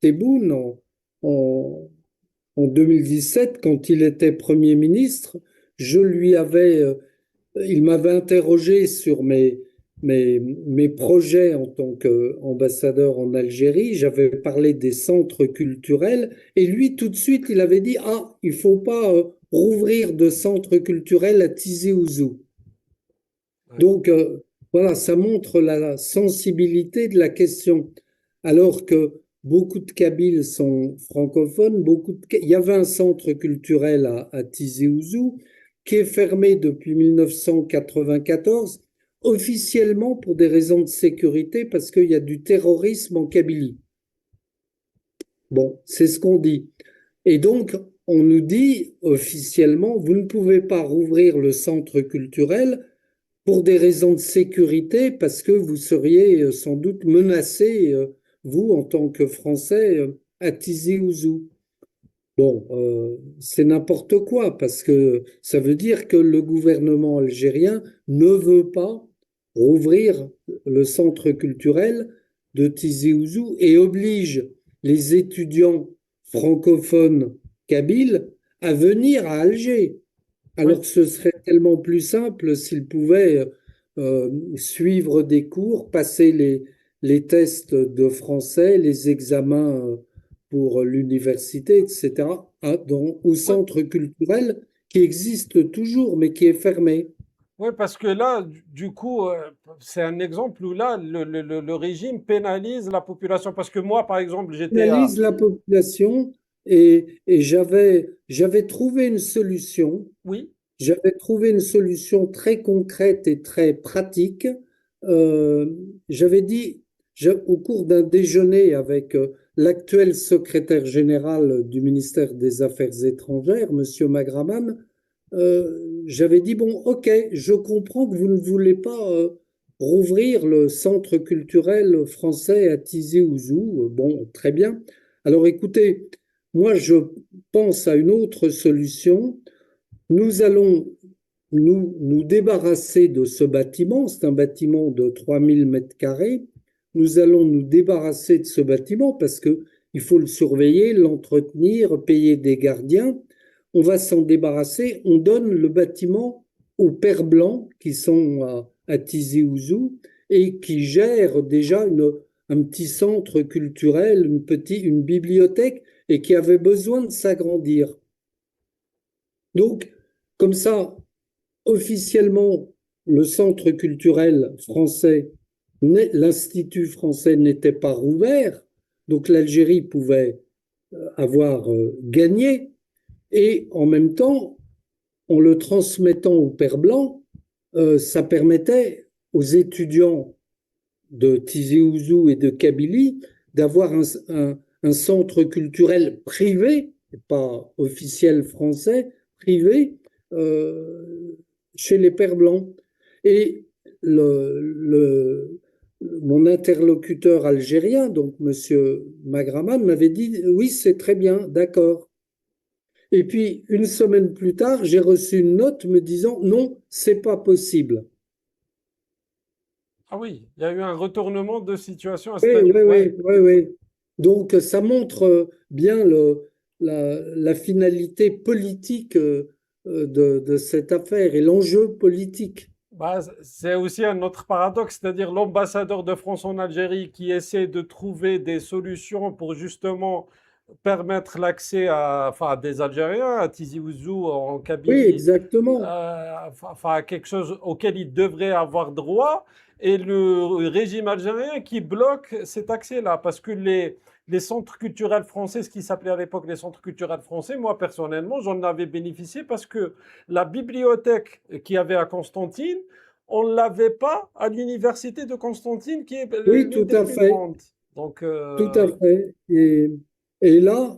Tebboune en, en 2017, quand il était Premier ministre, je lui avais, il m'avait interrogé sur mes projets en tant qu'ambassadeur en Algérie. J'avais parlé des centres culturels et lui, tout de suite, il avait dit, ah, il faut pas rouvrir de centre culturel à Tizi Ouzou. Ouais. Donc, voilà, ça montre la sensibilité de la question. Alors que beaucoup de Kabyles sont francophones, il y avait un centre culturel à Tizi Ouzou qui est fermé depuis 1994, officiellement pour des raisons de sécurité, parce qu'il y a du terrorisme en Kabylie. Bon, c'est ce qu'on dit. Et donc, on nous dit officiellement, vous ne pouvez pas rouvrir le centre culturel pour des raisons de sécurité, parce que vous seriez sans doute menacé, vous, en tant que Français, à Tizi Ouzou. Bon, c'est n'importe quoi, parce que ça veut dire que le gouvernement algérien ne veut pas rouvrir le centre culturel de Tizi Ouzou et oblige les étudiants francophones kabyles à venir à Alger. Alors Oui, que ce serait tellement plus simple s'ils pouvaient suivre des cours, passer les tests de français, les examens pour l'université, etc., au oui, centre culturel qui existe toujours, mais qui est fermé. oui, parce que là, du coup, c'est un exemple où là, le régime pénalise la population. Parce que moi, par exemple, j'étais à... Analyse la population et j'avais trouvé une solution. Oui, J'avais trouvé une solution très concrète et très pratique. Euh, j'avais dit, au cours d'un déjeuner avec l'actuel secrétaire général du ministère des Affaires étrangères, Monsieur Magraman, j'avais dit, bon, ok, je comprends que vous ne voulez pas rouvrir le centre culturel français à Tizi Ouzou. Bon, très bien. Alors écoutez, moi, je pense à une autre solution. Nous allons nous débarrasser de ce bâtiment. C'est un bâtiment de 3000 mètres carrés. Nous allons nous débarrasser de ce bâtiment parce que il faut le surveiller, l'entretenir, payer des gardiens. On va s'en débarrasser. On donne le bâtiment aux Pères Blancs qui sont à Tizi Ouzou et qui gèrent déjà un petit centre culturel, une bibliothèque et qui avait besoin de s'agrandir. Donc, comme ça, officiellement, le centre culturel français, l'Institut français n'était pas rouvert, donc l'Algérie pouvait avoir gagné, et en même temps, en le transmettant au Père Blanc, ça permettait aux étudiants de Tizi Ouzou et de Kabylie d'avoir un centre culturel privé, pas officiel français, privé, euh, chez les Pères Blancs. Et mon interlocuteur algérien, donc Monsieur Magraman, m'avait dit oui, c'est très bien, d'accord. Et puis une semaine plus tard, j'ai reçu une note me disant non, c'est pas possible. ah oui, il y a eu un retournement de situation, Oui, c'est-à-dire, oui, ouais. oui, oui, oui. Donc, ça montre bien la finalité politique de cette affaire et l'enjeu politique. Bah, c'est aussi un autre paradoxe, c'est-à-dire l'ambassadeur de France en Algérie qui essaie de trouver des solutions pour justement permettre l'accès à, enfin, à des Algériens, à Tizi Ouzou en Oui, Kabylie, exactement. enfin, à quelque chose auquel ils devraient avoir droit, et le régime algérien qui bloque cet accès-là, parce que les centres culturels français, ce qui s'appelait à l'époque les centres culturels français, moi personnellement, j'en avais bénéficié parce que la bibliothèque qu'il y avait à Constantine, on ne l'avait pas à l'université de Constantine, qui est Oui, l'une tout des à plus fait. grandes. Donc, Tout à fait. Et là,